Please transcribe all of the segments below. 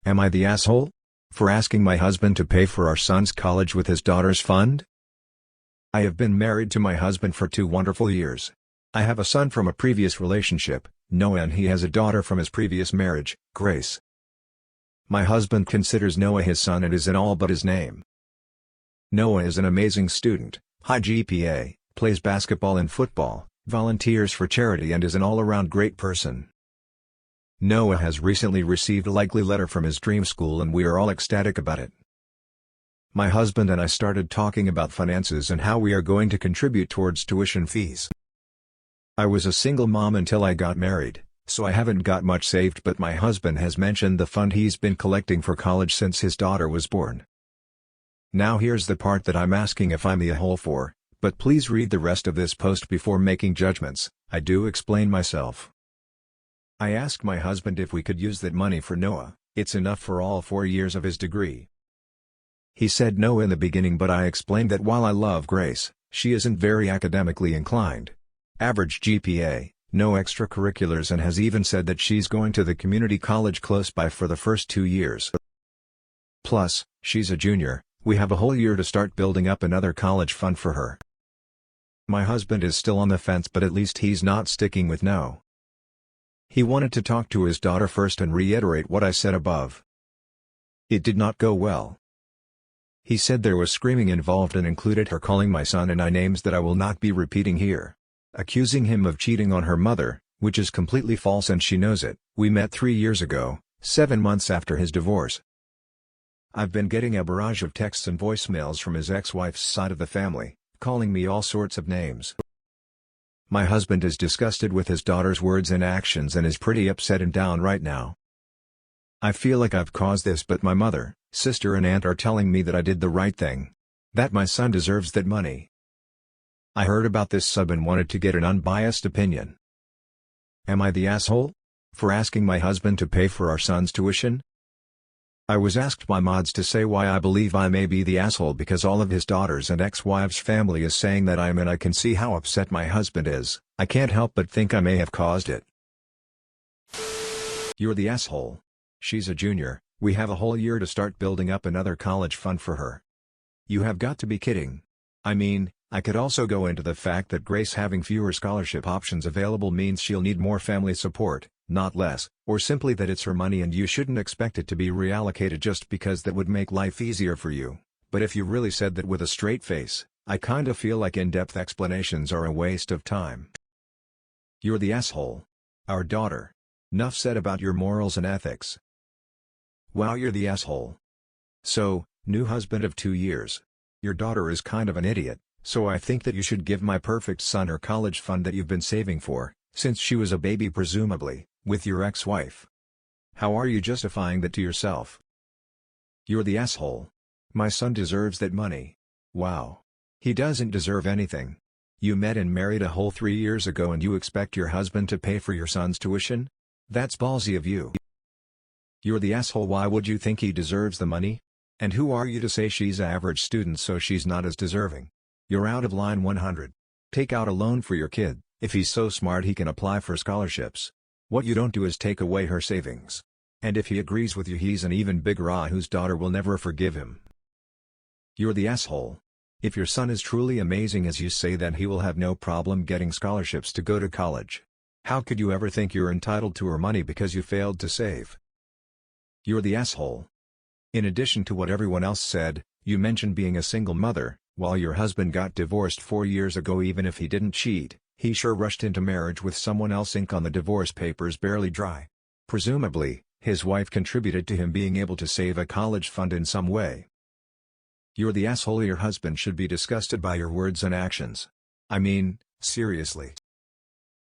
Am I the asshole? For asking my husband to pay for our son's college with his daughter's fund? I have been married to my husband for 2 wonderful years. I have a son from a previous relationship, Noah, and he has a daughter from his previous marriage, Grace. My husband considers Noah his son and is in all but his name. Noah is an amazing student, high GPA, plays basketball and football, volunteers for charity and is an all-around great person. Noah has recently received a likely letter from his dream school and we are all ecstatic about it. My husband and I started talking about finances and how we are going to contribute towards tuition fees. I was a single mom until I got married, so I haven't got much saved, but my husband has mentioned the fund he's been collecting for college since his daughter was born. Now here's the part that I'm asking if I'm the a-hole for, but please read the rest of this post before making judgments. I do explain myself. I asked my husband if we could use that money for Noah. It's enough for all 4 years of his degree. He said no in the beginning, but I explained that while I love Grace, she isn't very academically inclined. Average GPA, no extracurriculars, and has even said that she's going to the community college close by for the first 2 years. Plus, she's a junior, we have a whole year to start building up another college fund for her. My husband is still on the fence, but at least he's not sticking with no. He wanted to talk to his daughter first and reiterate what I said above. It did not go well. He said there was screaming involved and included her calling my son and I names that I will not be repeating here. Accusing him of cheating on her mother, which is completely false and she knows it. We met 3 years ago, 7 months after his divorce. I've been getting a barrage of texts and voicemails from his ex-wife's side of the family, calling me all sorts of names. My husband is disgusted with his daughter's words and actions and is pretty upset and down right now. I feel like I've caused this, but my mother, sister and aunt are telling me that I did the right thing. That my son deserves that money. I heard about this sub and wanted to get an unbiased opinion. Am I the asshole? For asking my husband to pay for our son's tuition? I was asked by mods to say why I believe I may be the asshole because all of his daughters and ex-wife's family is saying that I am, and I can see how upset my husband is. I can't help but think I may have caused it. You're the asshole. She's a junior, we have a whole year to start building up another college fund for her. You have got to be kidding. I mean, I could also go into the fact that Grace having fewer scholarship options available means she'll need more family support, not less, or simply that it's her money and you shouldn't expect it to be reallocated just because that would make life easier for you. But if you really said that with a straight face, I kinda feel like in-depth explanations are a waste of time. You're the asshole. Our daughter. Nuff said about your morals and ethics. Wow, you're the asshole. So, new husband of 2 years. Your daughter is kind of an idiot, so I think that you should give my perfect son her college fund that you've been saving for, since she was a baby presumably, with your ex-wife. How are you justifying that to yourself? You're the asshole. My son deserves that money. Wow. He doesn't deserve anything. You met and married a whole 3 years ago and you expect your husband to pay for your son's tuition? That's ballsy of you. You're the asshole. Why would you think he deserves the money? And who are you to say she's an average student so she's not as deserving? You're out of line 100. Take out a loan for your kid, if he's so smart he can apply for scholarships. What you don't do is take away her savings. And if he agrees with you, he's an even bigger whose daughter will never forgive him. You're the asshole. If your son is truly amazing as you say, then he will have no problem getting scholarships to go to college. How could you ever think you're entitled to her money because you failed to save? You're the asshole. In addition to what everyone else said, you mentioned being a single mother. While your husband got divorced 4 years ago, even if he didn't cheat, he sure rushed into marriage with someone else. Ink on the divorce papers barely dry. Presumably, his wife contributed to him being able to save a college fund in some way. You're the asshole. Your husband should be disgusted by your words and actions. I mean, seriously.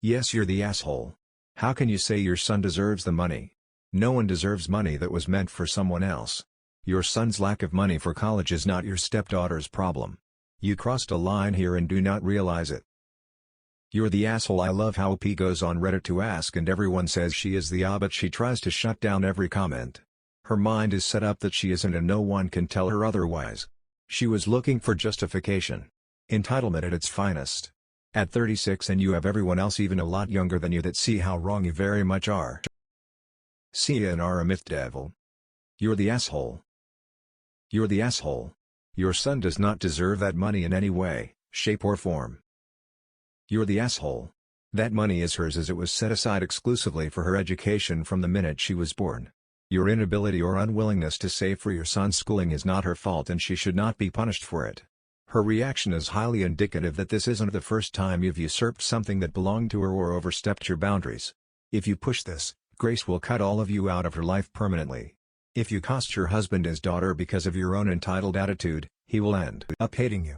Yes, you're the asshole. How can you say your son deserves the money? No one deserves money that was meant for someone else. Your son's lack of money for college is not your stepdaughter's problem. You crossed a line here and do not realize it. You're the asshole. I love how P goes on Reddit to ask and everyone says she is the but she tries to shut down every comment. Her mind is set up that she isn't and no one can tell her otherwise. She was looking for justification. Entitlement at its finest. At 36 and you have everyone else even a lot younger than you that see how wrong you very much are. See ya and are a myth devil. You're the asshole. You're the asshole. Your son does not deserve that money in any way, shape or form. You're the asshole. That money is hers as it was set aside exclusively for her education from the minute she was born. Your inability or unwillingness to save for your son's schooling is not her fault and she should not be punished for it. Her reaction is highly indicative that this isn't the first time you've usurped something that belonged to her or overstepped your boundaries. If you push this, Grace will cut all of you out of her life permanently. If you cost your husband his daughter because of your own entitled attitude, he will end up hating you.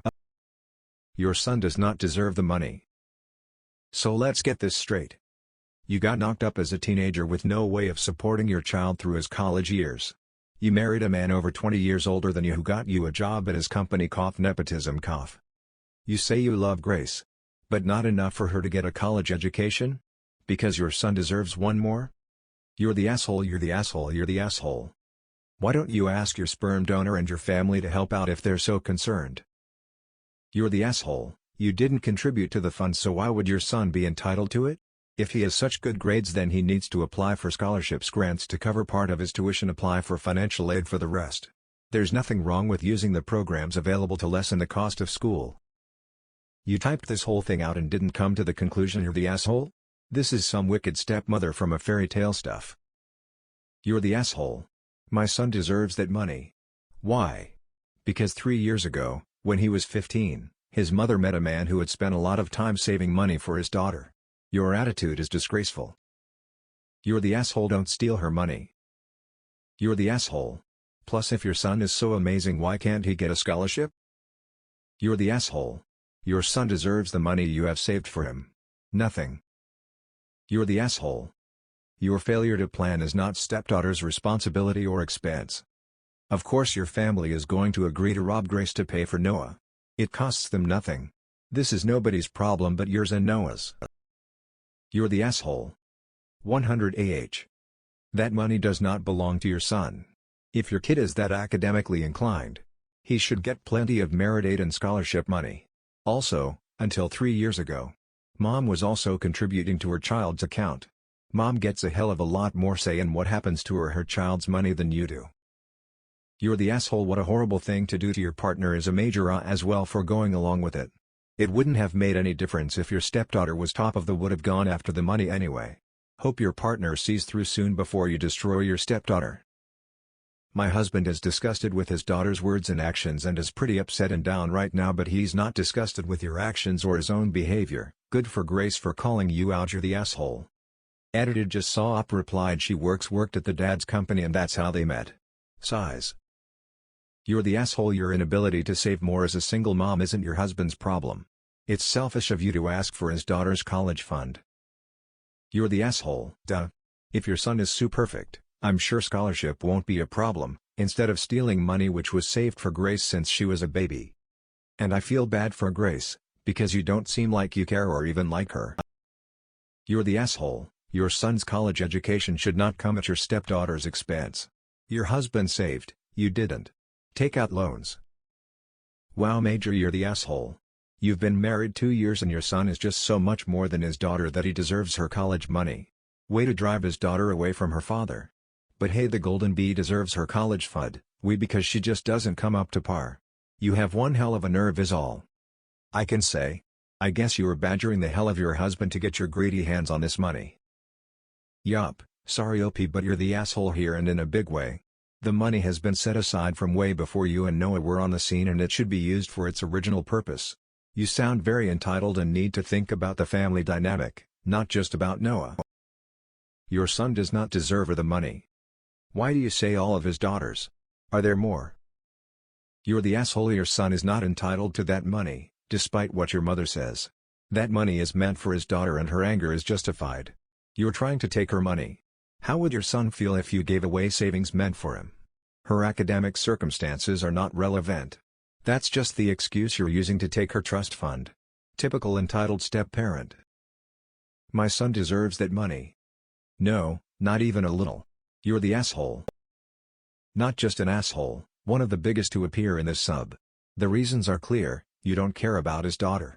Your son does not deserve the money. So let's get this straight. You got knocked up as a teenager with no way of supporting your child through his college years. You married a man over 20 years older than you who got you a job at his company. Nepotism. You say you love Grace. But not enough for her to get a college education? Because your son deserves one more? You're the asshole. You're the asshole. You're the asshole. Why don't you ask your sperm donor and your family to help out if they're so concerned? You're the asshole. You didn't contribute to the fund, so why would your son be entitled to it? If he has such good grades, then he needs to apply for scholarships, grants to cover part of his tuition, apply for financial aid for the rest. There's nothing wrong with using the programs available to lessen the cost of school. You typed this whole thing out and didn't come to the conclusion you're the asshole? This is some wicked stepmother from a fairy tale stuff. You're the asshole. My son deserves that money. Why? Because 3 years ago, when he was 15, his mother met a man who had spent a lot of time saving money for his daughter. Your attitude is disgraceful. You're the asshole. Don't steal her money. You're the asshole. Plus, if your son is so amazing, why can't he get a scholarship? You're the asshole. Your son deserves the money you have saved for him. Nothing. You're the asshole. Your failure to plan is not stepdaughter's responsibility or expense. Of course your family is going to agree to rob Grace to pay for Noah. It costs them nothing. This is nobody's problem but yours and Noah's. You're the asshole. 100 That money does not belong to your son. If your kid is that academically inclined, he should get plenty of merit aid and scholarship money. Also, until 3 years ago, Mom was also contributing to her child's account. Mom gets a hell of a lot more say in what happens to her child's money than you do. You're the asshole. What a horrible thing to do to your partner is a major as well for going along with it. It wouldn't have made any difference if your stepdaughter was top of the would have gone after the money anyway. Hope your partner sees through soon before you destroy your stepdaughter. My husband is disgusted with his daughter's words and actions and is pretty upset and down right now, but he's not disgusted with your actions or his own behavior. Good for Grace for calling you out. You're the asshole. Edited. Just saw up replied she worked at the dad's company and that's how they met. Size. You're the asshole. Your inability to save more as a single mom isn't your husband's problem. It's selfish of you to ask for his daughter's college fund. You're the asshole. Duh. If your son is so perfect, I'm sure scholarship won't be a problem, instead of stealing money which was saved for Grace since she was a baby. And I feel bad for Grace, because you don't seem like you care or even like her. You're the asshole. Your son's college education should not come at your stepdaughter's expense. Your husband saved, you didn't. Take out loans. Wow, Major, you're the asshole. You've been married 2 years and your son is just so much more than his daughter that he deserves her college money. Way to drive his daughter away from her father. But hey, the golden bee deserves her college fund, because she just doesn't come up to par. You have one hell of a nerve is all I can say. I guess you were badgering the hell of your husband to get your greedy hands on this money. Yup, sorry OP, but you're the asshole here and in a big way. The money has been set aside from way before you and Noah were on the scene and it should be used for its original purpose. You sound very entitled and need to think about the family dynamic, not just about Noah. Your son does not deserve the money. Why do you say all of his daughters? Are there more? You're the asshole. Your son is not entitled to that money, despite what your mother says. That money is meant for his daughter and her anger is justified. You're trying to take her money. How would your son feel if you gave away savings meant for him? Her academic circumstances are not relevant. That's just the excuse you're using to take her trust fund. Typical entitled step-parent. My son deserves that money. No, not even a little. You're the asshole. Not just an asshole, one of the biggest to appear in this sub. The reasons are clear: you don't care about his daughter.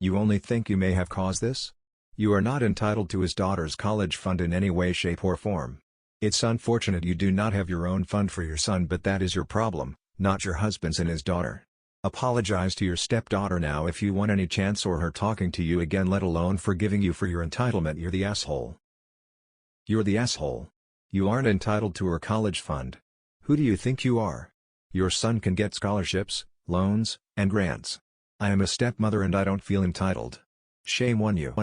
You only think you may have caused this? You are not entitled to his daughter's college fund in any way, shape or form. It's unfortunate you do not have your own fund for your son, but that is your problem, not your husband's and his daughter. Apologize to your stepdaughter now if you want any chance or her talking to you again, let alone forgiving you for your entitlement. You're the asshole. You're the asshole. You aren't entitled to her college fund. Who do you think you are? Your son can get scholarships, loans, and grants. I am a stepmother and I don't feel entitled. Shame on you.